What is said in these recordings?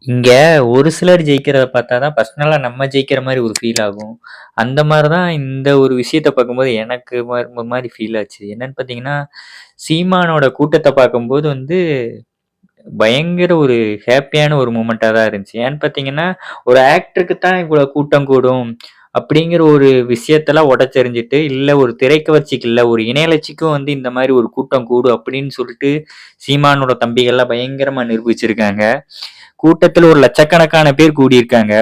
இங்க ஒரு சிலர் ஜெயிக்கிறத பார்த்தா தான் பர்சனலா நம்ம ஜெயிக்கிற மாரி ஒரு ஃபீல் ஆகும். அந்த மாரி தான் இந்த ஒரு விஷயத்த பார்க்கும்போது எனக்கு ஒரு மாரி ஃபீல் ஆச்சு. என்னன்னு பார்த்தீங்கன்னா, சீமானோட கூட்டத்த பார்க்கும்போது வந்து பயங்கர ஒரு ஹேப்பியான ஒரு மூமெண்ட்டா தான் இருந்துச்சு. ஏன்னு பார்த்தீங்கன்னா, ஒரு ஆக்டருக்கு தான் இவ்வளோ கூட்டம் கூடும். அப்படிங்கிற ஒரு விஷயத்தலாம் உடைச்செறிஞ்சுட்டு, இல்ல ஒரு திரைக்கவர்ச்சிக்கு இல்ல, ஒரு இணையலச்சிக்கும் வந்து இந்த மாரி ஒரு கூட்டம் கூடும் அப்படின்னு சொல்லிட்டு, சீமானோட தம்பிகள்லாம் பயங்கரமா நிரூபிச்சிருக்காங்க. கூட்டத்துல ஒரு லட்சக்கணக்கான பேர் கூடியிருக்காங்க.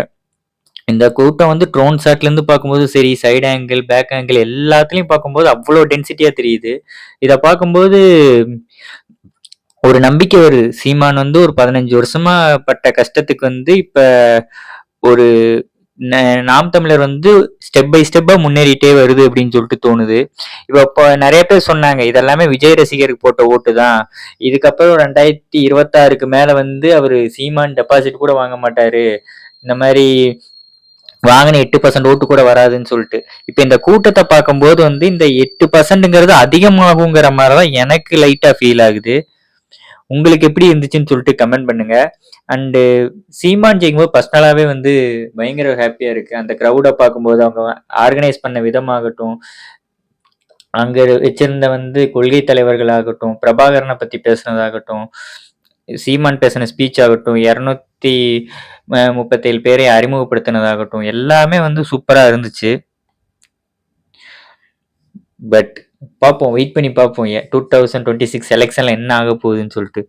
இந்த கூட்டம் வந்து ட்ரோன் ஷாட்லேருந்து பார்க்கும்போது சரி, சைடு ஆங்கிள், பேக் ஆங்கிள் எல்லாத்துலயும் பார்க்கும்போது அவ்ளோ டென்சிட்டியா தெரியுது. இத பார்க்கும்போது ஒரு நம்பிக்கை வருது. சீமான் வந்து ஒரு 15 வருஷமா பட்ட கஷ்டத்துக்கு வந்து இப்ப ஒரு ந நாம் தமிழர் வந்து ஸ்டெப் பை ஸ்டெப்பா முன்னேறிட்டே வருது அப்படின்னு சொல்லிட்டு தோணுது. இப்ப நெறைய பேர் சொன்னாங்க, இதெல்லாமே விஜய் ரசிகருக்கு போட்ட ஓட்டு தான். இதுக்கப்புறம் 2026க்கு மேல வந்து அவரு சீமான் டெபாசிட் கூட வாங்க மாட்டாரு. இந்த மாரி வாங்கின 8% ஓட்டு கூட வராதுன்னு சொல்லிட்டு. இப்ப இந்த கூட்டத்த பார்க்கும்போது வந்து இந்த 8%ங்கிறது அதிகமாகுங்கிற மாரி தான் எனக்கு லைட்டா ஃபீல் ஆகுது. உங்களுக்கு எப்படி இருந்துச்சுன்னு சொல்லிட்டு கமெண்ட் பண்ணுங்க. அண்டு சீமான் ஜெயிக்கும்போது பர்சனலாவே வந்து பயங்கர ஹேப்பியா இருக்கு. அந்த கிரவுட பார்க்கும்போது, அவங்க ஆர்கனைஸ் பண்ண விதமாகட்டும், அங்க வச்சிருந்த வந்து கொள்கை தலைவர்களாகட்டும், பிரபாகரன பத்தி பேசுனதாகட்டும், சீமான் பேசின ஸ்பீச் ஆகட்டும், 237 பேரை அறிமுகப்படுத்தினதாகட்டும், எல்லாமே வந்து சூப்பரா இருந்துச்சு. பட் பார்ப்போம். வெயிட் பண்ணி பார்ப்போம். 2026 எலக்ஷன்ல என்ன ஆகப் போகுதுன்னு சொல்லிட்டு.